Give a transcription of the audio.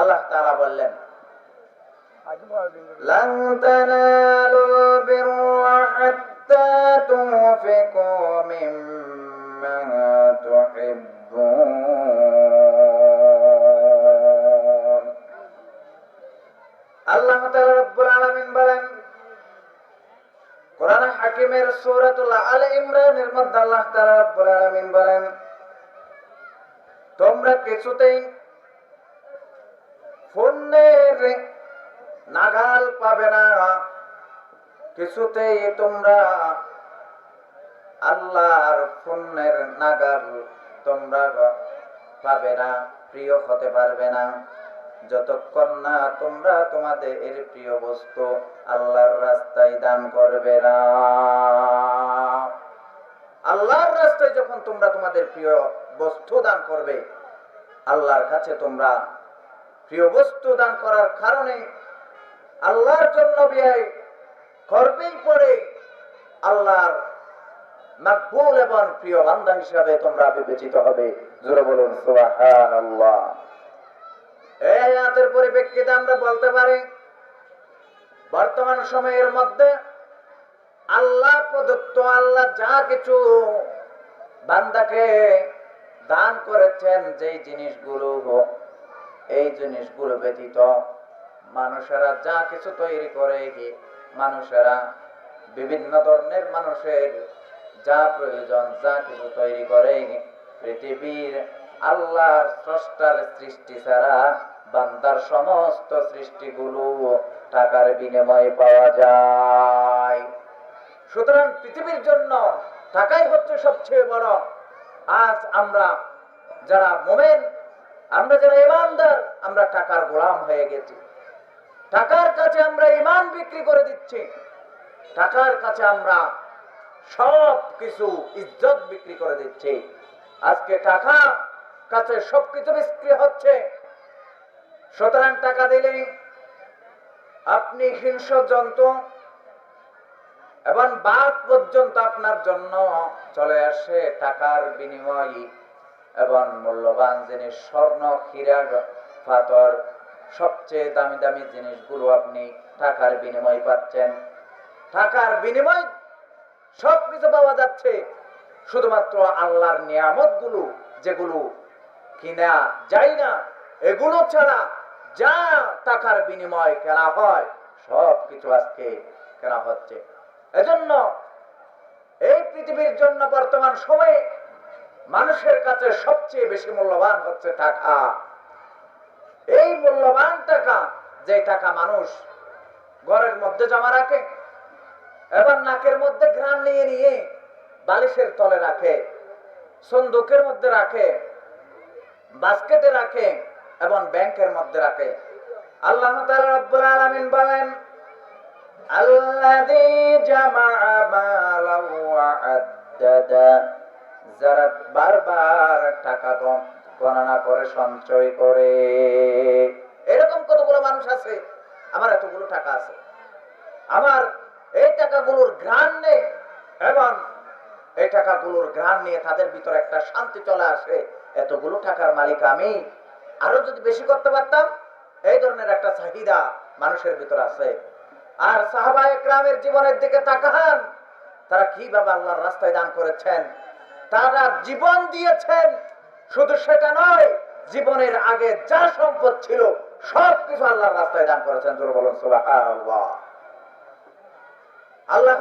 আল্লাহ তাআলা বললেন, লান তানালুল বিররা হাত্তা তুনফিকু মিম্মা তুহিব্বুন। আল্লাহ তাআলা রব্বুল আলামিন বলেন, কোরআন হাকিমের সূরাতুল আলে ইমরানের মধ্যে আল্লাহ তাআলা রব্বুল আলামিন বলেন, তোমরা কিছুতেই পুণ্যের নাগাল পাবে না, কিছুতেই তোমরা আল্লাহর পুণ্যের নাগাল তোমরা পাবে না, প্রিয় হতে পারবে না, যতক্ষণ না তোমরা তোমাদের এর প্রিয় বস্তু আল্লাহর রাস্তায় দান করবে না। আল্লাহর রাস্তায় যখন তোমরা তোমাদের প্রিয় বস্তু দান করবে, আল্লাহর কাছে তোমরা প্রিয় বস্তু দান করার কারণে আল্লাহর জন্য ব্যয় করবেই পড়ে আল্লাহর মাকবুল এবং প্রিয় বান্দা হিসাবে তোমরা বিবেচিত হবে। জোরে বলুন সুবহানাল্লাহ। এই আয়াতের পরিপ্রেক্ষিতে আমরা বলতে পারি, বর্তমান সময়ের মধ্যে আল্লাহ প্রদত্ত, আল্লাহ যা কিছু বান্দাকে দান করেছেন, যেই জিনিসগুলো, এই জিনিসগুলো ব্যতীত মানুষেরা যা কিছু তৈরি করে, মানুষেরা বিভিন্ন ধরনের মানুষের যা প্রয়োজন, যা কিছু তৈরি করে, পৃথিবীর আল্লাহর স্রষ্টার সৃষ্টি ছাড়া বান্দার সমস্ত সৃষ্টিগুলো টাকার বিনিময়ে পাওয়া যায়। সুতরাং পৃথিবীর জন্য টাকাই হচ্ছে সবচেয়ে বড়। আজ আমরা যারা মুমিন, আমরা যারা ঈমানদার, আমরা টাকার গোলাম হয়ে গেছি। টাকার কাছে আমরা ঈমান বিক্রি করে দিচ্ছি, টাকার কাছে আমরা সব কিছু ইজ্জত বিক্রি করে দিচ্ছি। আজকে টাকা কাছে সবকিছু বিক্রি হচ্ছে। সুতরাং টাকা দিলে আপনি হিংস্র জন্তু এবং বাঘ পর্যন্ত আপনার জন্য চলে আসে টাকার বিনিময়ে, এবং মূল্যবান জিনিস স্বর্ণ, হীরা, পাথর, সবচেয়ে দামি দামি জিনিসগুলো আপনি টাকার বিনিময়ে পাচ্ছেন। টাকার বিনিময়ে সবকিছু পাওয়া যাচ্ছে। শুধুমাত্র আল্লাহর নিয়ামতগুলো যেগুলো কিনা যায় না, এগুলো ছাড়া যা টাকার বিনিময়ে কেনা হয়, সবকিছু আজকে কেনা হচ্ছে। এজন্য এই পৃথিবীর জন্য বর্তমান সময়ে মানুষের কাছে সবচেয়ে বেশি মূল্যবান হচ্ছে টাকা। এই মূল্যবান টাকা, যে টাকা মানুষ ঘরের মধ্যে জমা রাখে এবং নাকের মধ্যে ঘ্রাণ নিয়ে নিয়ে বালিশের তলে রাখে, সন্দুকের মধ্যে রাখে, বাস্কেটে রাখে এবং ব্যাংকের মধ্যে রাখে। আল্লাহ তাআলা রব্বুল আলামিন বলেন, আল্লাযী জামাআ মালান ওয়া আদ্দাদা, যারা বারবার টাকা গণনা করে সঞ্চয় করে। এরকম কতগুলো মানুষ আছে, আমার এতগুলো টাকা আছে, আমার এই টাকাগুলোর ঘ্রাণ নেই, এবং এই টাকাগুলোর ঘ্রাণ নিয়ে তাদের ভিতরে একটা শান্তি চলে আসে, এতগুলো টাকার মালিক আমি, আরো যদি বেশি করতে পারতাম। এই ধরনের একটা চাহিদা মানুষের ভিতরে আছে। আর সাহাবায়ে কেরামের জীবনের দিকে তাকান, তারা কিভাবে আল্লাহর রাস্তায় দান করেছেন, তারা জীবন দিয়েছেন। শুধু সেটা নয়, জীবনের আগে যা সম্পদ ছিল সবকিছু আল্লাহর রাস্তায় দান করেছেন। জোরে বলুন সুবহানাল্লাহ। আল্লাহ